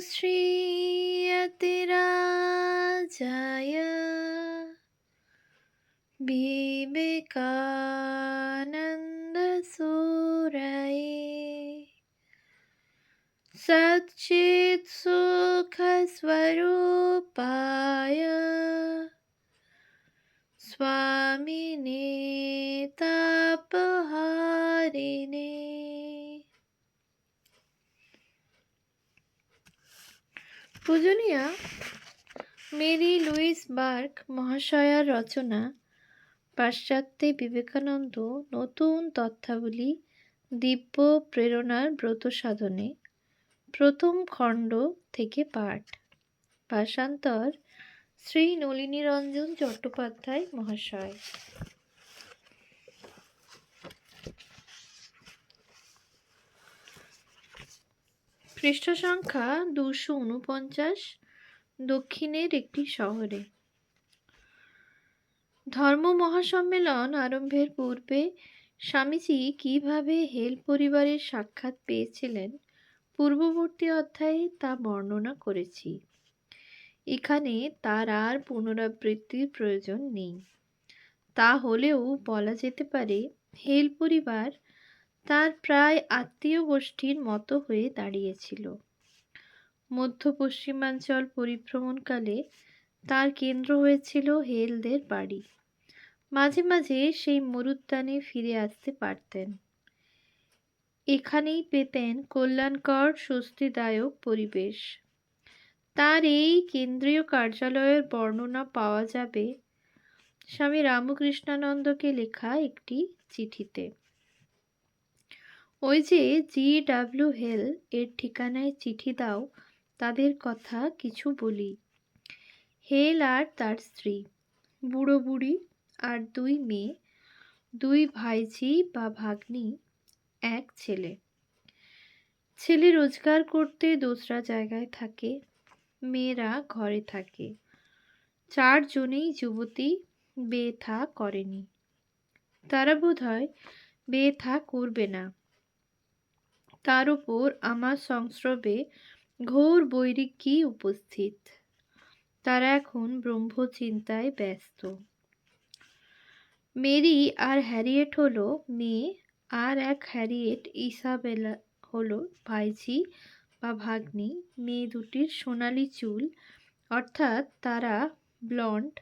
श्रीयतिराजाय विवेकानन्दसूरये सच्चित्सुखस्वरूपाय स्वामिने तापहारिणे। পূজনীয়া Mary Luis bark মহাশয়ার রচনা পাশ্চাত্যে বিবেকানন্দ নতুন তথ্যাবলী দিব্য প্রেরণার ব্রত সাধনে প্রথম খণ্ড থেকে পাঠ। ভাষান্তর শ্রী নলিনীরঞ্জন চট্টোপাধ্যায় মহাশয়। পৃষ্ঠ সংখ্যা 249। দক্ষিণের একটি শহরে। ধর্ম মহাসম্মেলন আরম্ভের পূর্বে স্বামীজি কিভাবে হেল পরিবারের সাক্ষাৎ পেয়েছিলেন পূর্ববর্তী অধ্যায়ে তা বর্ণনা করেছি। এখানে তার আর পুনরাবৃত্তির প্রয়োজন নেই। তা হলেও বলা যেতে পারে হেল পরিবার তার প্রায় আত্মীয় গোষ্ঠীর মতো হয়ে দাঁড়িয়েছিল। মধ্য পশ্চিমাঞ্চল পরিভ্রমণকালে তার কেন্দ্র হয়েছিল হেলদের বাড়ি। মাঝে মাঝে সেই মরুদ্যানে ফিরে আসতে পারতেন। এখানেই পেতেন কল্যাণকর স্বস্তিদায়ক পরিবেশ। তার এই কেন্দ্রীয় কার্যালয়ের বর্ণনা পাওয়া যাবে স্বামী রামকৃষ্ণানন্দকে লেখা একটি চিঠিতে। ওই যে G.W. হেল এর ঠিকানায় চিঠি দাও, তাদের কথা কিছু বলি। হেল আর তার স্ত্রী, বুড়ো বুড়ি আর 2 মেয়ে, 2 ভাইঝি বা ভাগ্নি, এক ছেলে। ছেলে রোজগার করতে দোসরা জায়গায় থাকে, মেয়েরা ঘরে থাকে। 4 জনেই যুবতী, বিয়ে থা করেনি। তারা বোধহয় বিয়ে থা করবে না। তার উপর আমার সংস্রবে ঘোর বৈরিক্যি উপস্থিত। তারা এখন ব্রহ্মচিন্তায় ব্যস্ত। মেরি আর হ্যারিয়েট হলো মেয়ে, আর এক হ্যারিয়েট ইসাবেলা হলো ভাইঝি বা ভাগ্নি। মেয়ে দুটির সোনালি চুল, অর্থাৎ তারা ব্লন্ড,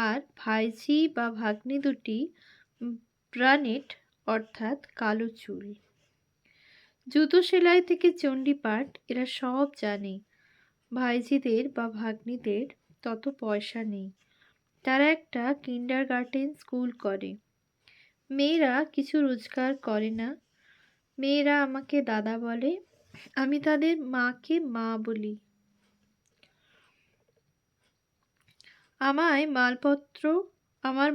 আর ভাইঝি বা ভাগ্নি দুটি ব্রানেট, অর্থাৎ কালো চুল। জুতো সেলাই থেকে চণ্ডীপাঠ এরা সব জানে। ভাইঝিদের বা ভাগ্নিদের তত পয়সা নেই। তারা একটা কিন্ডারগার্টেন স্কুল করে। মেয়েরা কিছু রোজগার করে না। মেয়েরা আমাকে দাদা বলে, আমি তাদের মাকে মা বলি। আমার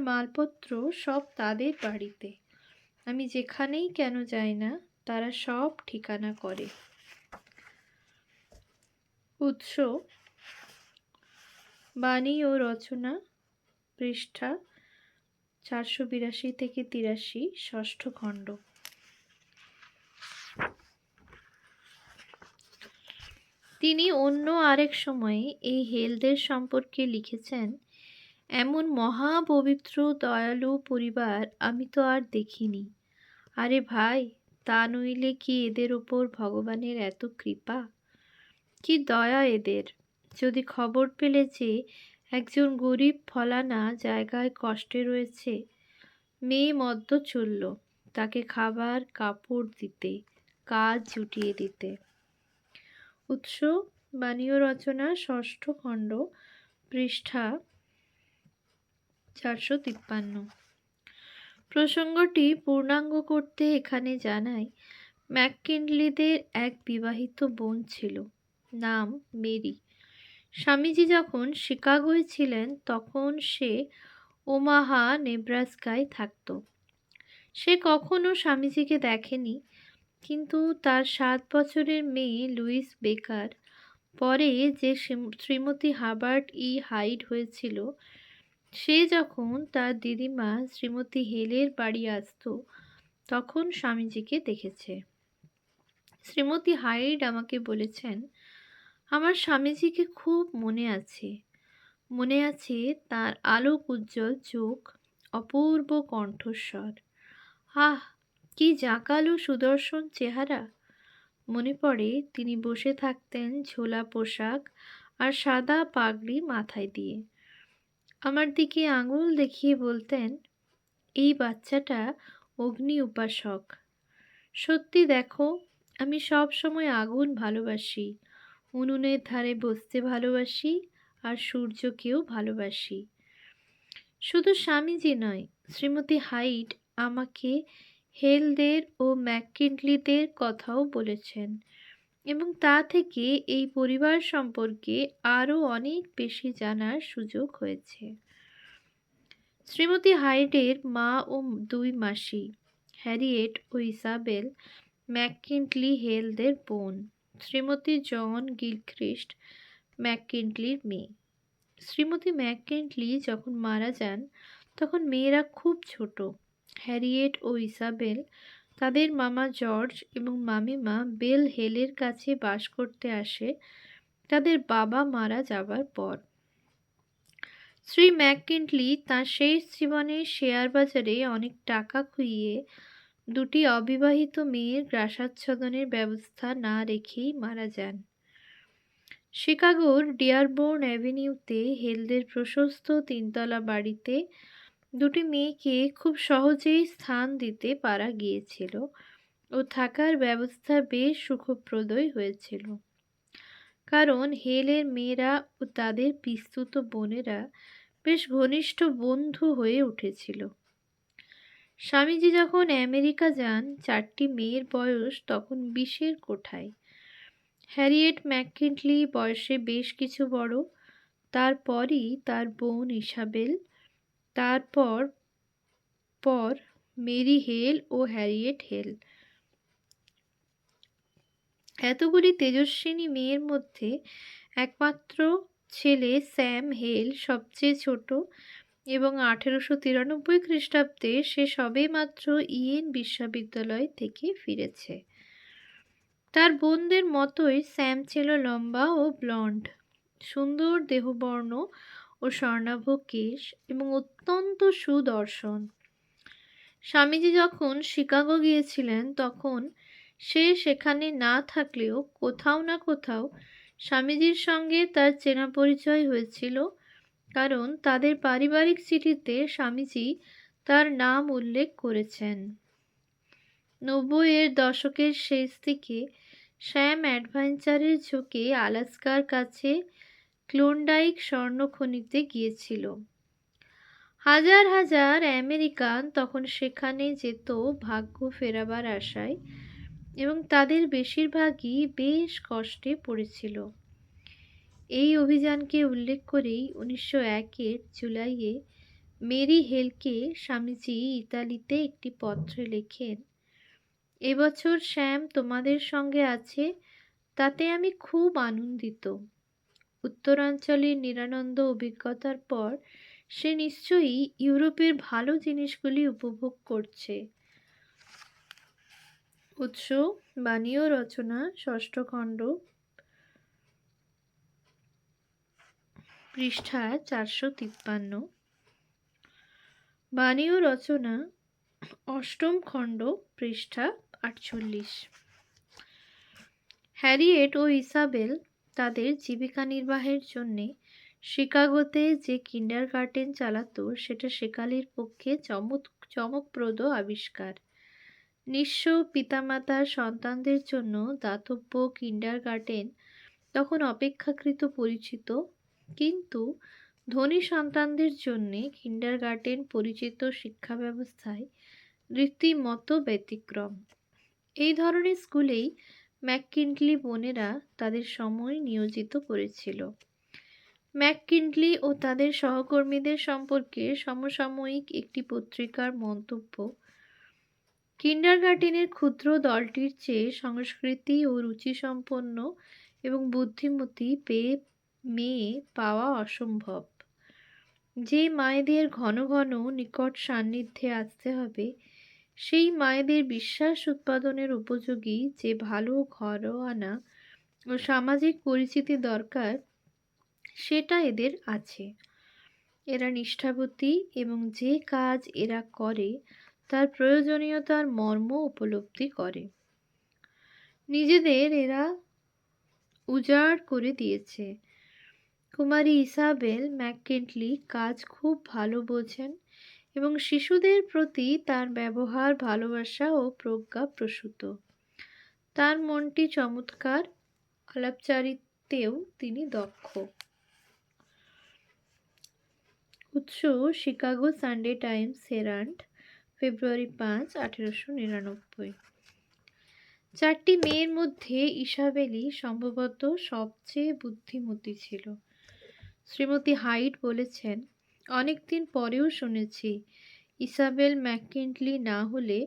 মালপত্র সব তাদের বাড়িতে। আমি যেখানেই কেন যাই না, তারা সব ঠিকানা করে। উৎস বাণী ও রচনা, পৃষ্ঠা 482 থেকে 83, ষষ্ঠ খণ্ড। তিনি অন্য আরেক সময়ে এই হেলদের সম্পর্কে লিখেছেন, এমন মহাপবিত্র দয়ালু পরিবার আমি তো আর দেখিনি। আরে ভাই, তা নইলে কি এদের ওপর ভগবানের এত কৃপা? কি দয়া এদের! যদি খবর পেলে যে একজন গরিব ফলানা জায়গায় কষ্টে রয়েছে, মেয়ে মদ্য চলল, তাকে খাবার কাপড় দিতে, কাজ জুটিয়ে দিতে। উৎস বাণী ও রচনা, ষষ্ঠ খণ্ড, পৃষ্ঠা 453। প্রসঙ্গটি পূর্ণাঙ্গ করতে এখানে জানাই, ম্যাককিনলিদের এক বিবাহিত বোন ছিল, নাম মেরি। স্বামীজি যখন শিকাগোয় ছিলেন তখন সে ওমাহা, নেব্রাস্কায় থাকত। সে কখনো স্বামীজিকে দেখেনি, কিন্তু তার 7 বছরের মেয়ে লুইস বেকার পরে যে শ্রীমতী হাবার্ট হাইড হয়েছিল, সে যখন তার দিদিমা শ্রীমতী হেলের বাড়ি আসত তখন স্বামীজিকে দেখেছে। শ্রীমতী হাইড আমাকে বলেছেন, আমার স্বামীজিকে খুব মনে আছে। মনে আছে তার আলোক উজ্জ্বল চোখ, অপূর্ব কণ্ঠস্বর। আহ, কি জাঁকালো সুদর্শন চেহারা! মনে পড়ে তিনি বসে থাকতেন ঝোলা পোশাক আর সাদা পাগড়ি মাথায় দিয়ে। আমার দিকে আঙুল দেখিয়ে বলতেন, এই বাচ্চাটা অগ্নি উপাসক। সত্যি দেখো, আমি সব সময় আগুন ভালোবাসি, উনুনের ধারে বসতে ভালোবাসি, আর সূর্যকেও ভালোবাসি। শুধু স্বামীজি নয়, শ্রীমতী হাইট আমাকে হেলদের ও ম্যাককিনলিদের কথাও বলেছেন, এবং তা থেকে এই পরিবার সম্পর্কে আরও অনেক বেশি জানার সুযোগ হয়েছে। শ্রীমতী হাইডের মা ও দুই মাসি, হ্যারিয়েট ও ইসাবেল ম্যাককিনলি হেলদের বোন, শ্রীমতী জন গিলখ্রিস্ট ম্যাককিনলির মেয়ে। শ্রীমতী ম্যাককিনলি যখন মারা যান তখন মেয়েরা খুব ছোট। হ্যারিয়েট ও ইসাবেল তাদের মামা জর্জ এবং মামিমা বেল হেলের কাছে বাস করতে আসে তাদের বাবা মারা যাবার পর। শ্রী ম্যাককিনলি তাঁর শেষ জীবনে শেয়ার বাজারে অনেক টাকা খুইয়ে দুটি অবিবাহিত মেয়ের গ্রাসাচ্ছাদনের ব্যবস্থা না রেখেই মারা যান। শিকাগোর ডিয়ারবোর্ন অ্যাভিনিউতে হেলদের প্রশস্ত তিনতলা বাড়িতে দুটি মেয়েকে খুব সহজেই স্থান দিতে পারা গিয়েছিল ও থাকার ব্যবস্থা বেশ সুখপ্রদই হয়েছিল, কারণ হেলের মেয়েরা ও তাদের পিস্তুত বোনেরা বেশ ঘনিষ্ঠ বন্ধু হয়ে উঠেছিল। স্বামীজি যখন আমেরিকা যান, চারটি মেয়ের বয়স তখন 20-এর কোঠায়। হ্যারিয়েট ম্যাককিনলি বয়সে বেশ কিছু বড়, তারপরই তার বোন ইসাবেল, তারপর পর মেরি হেল ও হ্যারিয়েট হেল। এতগুলি তেজস্বিনী মেয়ের মধ্যে একমাত্র ছেলে স্যাম হেল সবচেয়ে ছোট, এবং 1893 খ্রিস্টাব্দে সে সবেমাত্র ইয়েন বিশ্ববিদ্যালয় থেকে ফিরেছে। তার বোনদের মতোই স্যাম ছিল লম্বা ও ব্লন্ড, সুন্দর দেহবর্ণ ও স্বর্ণাভ কেশ, এবং অত্যন্ত সুদর্শন। স্বামীজি যখন শিকাগো গিয়েছিলেন তখন সে সেখানে না থাকলেও কোথাও না কোথাও স্বামীজির সঙ্গে তার চেনা পরিচয় হয়েছিল, কারণ তাদের পারিবারিক চিঠিতে স্বামীজি তার নাম উল্লেখ করেছেন। 90-এর দশকের শেষ দিকে স্যাম অ্যাডভেঞ্চারের ঝোঁকে আলাস্কার কাছে ক্লোন্ডাইক স্বর্ণখনিতে গিয়েছিল। হাজার হাজার আমেরিকান তখন সেখানে যেত ভাগ্য ফেরাবার আশায়, এবং তাদের বেশিরভাগই বেশ কষ্টে পড়েছিল। এই অভিযানকে উল্লেখ করেই 1901-এর জুলাইয়ে মেরি হেলকে স্বামীজি ইতালিতে একটি পত্রে লেখেন, এবছর শ্যাম তোমাদের সঙ্গে আছে, তাতে আমি খুব আনন্দিত। উত্তরাঞ্চলের নিরানন্দ অভিজ্ঞতার পর সে নিশ্চয়ই ইউরোপের ভালো জিনিসগুলি উপভোগ করছে। উৎস: বাণী ও রচনা, 6ষ্ঠ খণ্ড, পৃষ্ঠা 453। বাণী ও রচনা, 8ম খণ্ড, পৃষ্ঠা 48। হ্যারিয়েট ও ইসাবেল তাদের জীবিকা নির্বাহের জন্যে শিকাগোতে যে কিন্ডারগার্টেন চালাতো সেটা সেকালের পক্ষে চমকপ্রদ আবিষ্কার। নিঃস্ব পিতামাতার সন্তানদের জন্য দাতব্য কিন্ডারগার্টেন তখন অপেক্ষাকৃত পরিচিত, কিন্তু ধনী সন্তানদের জন্যে কিন্ডারগার্টেন পরিচিত শিক্ষা ব্যবস্থায় রীতিমতো ব্যতিক্রম। এই ধরনের স্কুলেই ম্যাককিনলি বোনেরা তাদের সময় নিয়োজিত করেছিল। ম্যাককিনলি ও তাদের সহকর্মীদের সম্পর্কে সমসাময়িক একটি পত্রিকার মন্তব্য, কিন্ডারগার্টেনের ক্ষুদ্র দলটির চেয়ে সংস্কৃতি ও রুচিসম্পন্ন এবং বুদ্ধিমতী মেয়ে পাওয়া অসম্ভব। যে মায়েদের ঘন ঘন নিকট সান্নিধ্যে আসতে হবে, সেই মায়েদের বিশ্বাস উৎপাদনের উপযোগী যে ভালো ঘরোয়ানা ও সামাজিক পরিচিতি দরকার সেটা এদের আছে। এরা নিষ্ঠাবতী এবং যে কাজ এরা করে তার প্রয়োজনীয়তার মর্ম উপলব্ধি করে। নিজেদের এরা উজাড় করে দিয়েছে। কুমারী ইসাবেল ম্যাককিন্টলি কাজ খুব ভালো বোঝেন এবং শিশুদের প্রতি তার ব্যবহার ভালোবাসা ও প্রজ্ঞাপ্রসূত। তার মনটি চমৎকার, আলাপচারিত্বেও তিনি দক্ষ। উৎস শিকাগো সানডে টাইমস হেরাল্ড, ফেব্রুয়ারি 5, 1899। 4টি মেয়ের মধ্যে ইসাবেলই সম্ভবত সবচেয়ে বুদ্ধিমতী ছিল। শ্রীমতী হাইড বলেছেন, অনেকদিন পরেও শুনেছি ইসাবেল ম্যাককিন্টলি না হলে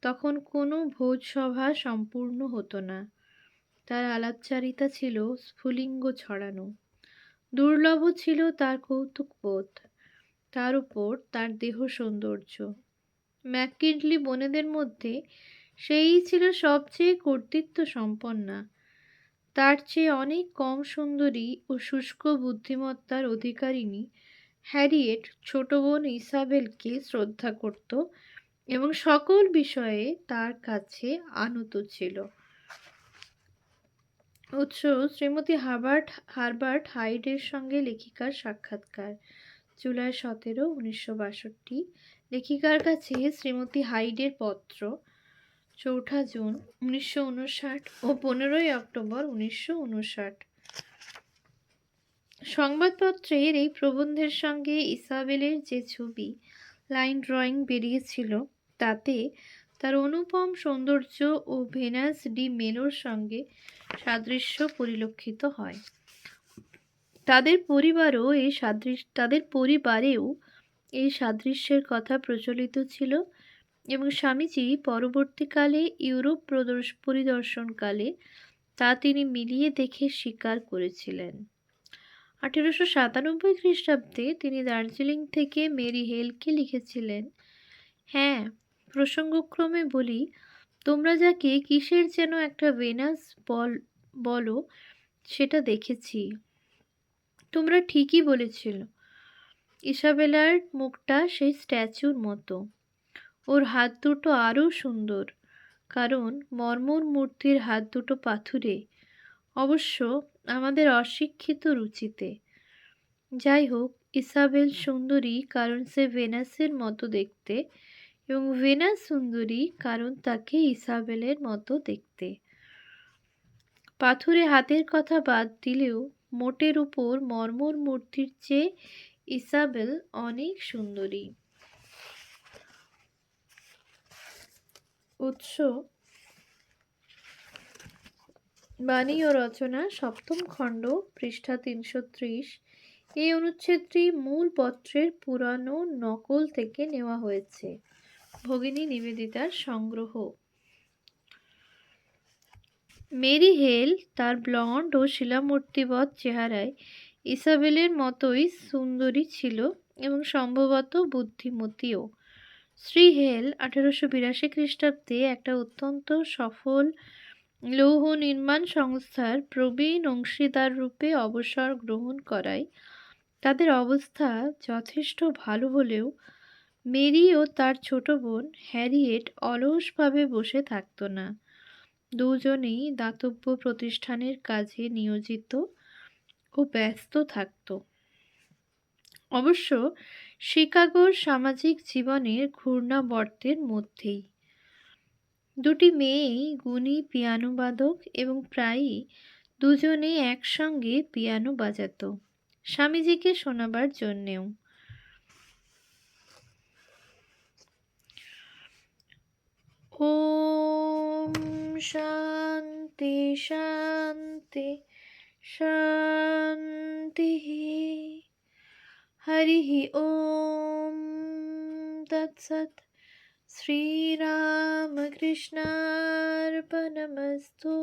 তখন কোনো ভোজসভা সম্পূর্ণ হতো না। তার আলাপচারিতা ছিল স্ফুলিঙ্গ ছড়ানো। দুর্লভ ছিল তার কৌতুকবোধ, তার উপর তার দেহ সৌন্দর্য। ম্যাককিন্টলি বোনেদের মধ্যে সেই ছিল সবচেয়ে কর্তৃত্ব সম্পন্না। তার চেয়ে অনেক কম সুন্দরী ও শুষ্ক বুদ্ধিমত্তার অধিকারিণী হ্যারিয়েট ছোট বোন ইসাবেলকে শ্রদ্ধা করত এবং সকল বিষয়ে তার কাছে আনত ছিল। উৎস শ্রীমতী হারবার্ট হাইডের সঙ্গে লেখিকার সাক্ষাৎকার, জুলাই 17, 1962। লেখিকার কাছে শ্রীমতী হাইডের পত্র, 4 জুন 1959 ও 15 অক্টোবর 1959। সংবাদপত্রের এই প্রবন্ধের সঙ্গে ইসাবেলের যে ছবি লাইন ড্রয়িং বেরিয়েছিল তাতে তার অনুপম সৌন্দর্য ও ভেনাস ডি মেলোর সঙ্গে সাদৃশ্য পরিলক্ষিত হয়। তাদের পরিবারেও এই সাদৃশ্যের কথা প্রচলিত ছিল এবং স্বামীজি পরবর্তীকালে ইউরোপ পরিদর্শনকালে তা তিনি মিলিয়ে দেখে স্বীকার করেছিলেন। 1897 খ্রিস্টাব্দে তিনি দার্জিলিং থেকে মেরি হেলকে লিখেছিলেন, হ্যাঁ, প্রসঙ্গক্রমে বলি, তোমরা যাকে কিসের যেন একটা ভেনাস বলো সেটা দেখেছি। তোমরা ঠিকই বলেছিল। ইসাবেলার মুখটা সেই স্ট্যাচুর মতো। ওর হাত দুটো আরও সুন্দর, কারণ মর্মর মূর্তির হাত দুটো পাথুরে, অবশ্য আমাদের অশিক্ষিত রুচিতে। যাই হোক, ইসাবেল সুন্দরী কারণ সে ভেনাসের মতো দেখতে এবং ভেনাস সুন্দরী কারণ তাকে ইসাবেলের মতো দেখতে। পাথুরে হাতের কথা বাদ দিলেও মোটের উপর মর্মর মূর্তির চেয়ে ইসাবেল অনেক সুন্দরী। উৎস বাণী ও রচনা, 7ম খণ্ড, পৃষ্ঠা 330। এই অনুচ্ছেদটি মূল পত্রের পুরানো নকল থেকে নেওয়া হয়েছে। ভগিনী নিবেদিতার সংগ্রহ। মেরি হেল তার ব্লন্ড ও শিলামূর্তিবৎ চেহারায় ইসাবেলের মতোই সুন্দরী ছিল এবং সম্ভবত বুদ্ধিমতীও। শ্রী হেল 1882 খ্রিস্টাব্দে একটা অত্যন্ত সফল লৌহ নির্মাণ সংস্থার প্রবীণ অংশীদার রূপে অবসর গ্রহণ করায় তাদের অবস্থা যথেষ্ট ভালো হলেও মেরি ও তার ছোট বোন হ্যারিয়েট অলসভাবে বসে থাকত না। দুজনেই দাতব্য প্রতিষ্ঠানের কাজে নিয়োজিত ও ব্যস্ত থাকত। অবশ্য শিকাগোর সামাজিক জীবনের ঘূর্ণাবর্তের মধ্যেই। দুটি মেয়েই গুণী পিয়ানোবাদক এবং প্রায়ই দুজনে একসঙ্গে পিয়ানো বাজাত, স্বামীজিকে শোনাবার জন্যেও। ওম শান্তি শান্তি শান্তি। হরি ওম তৎসৎ। শ্রীরামকৃষ্ণার্পণমস্তু।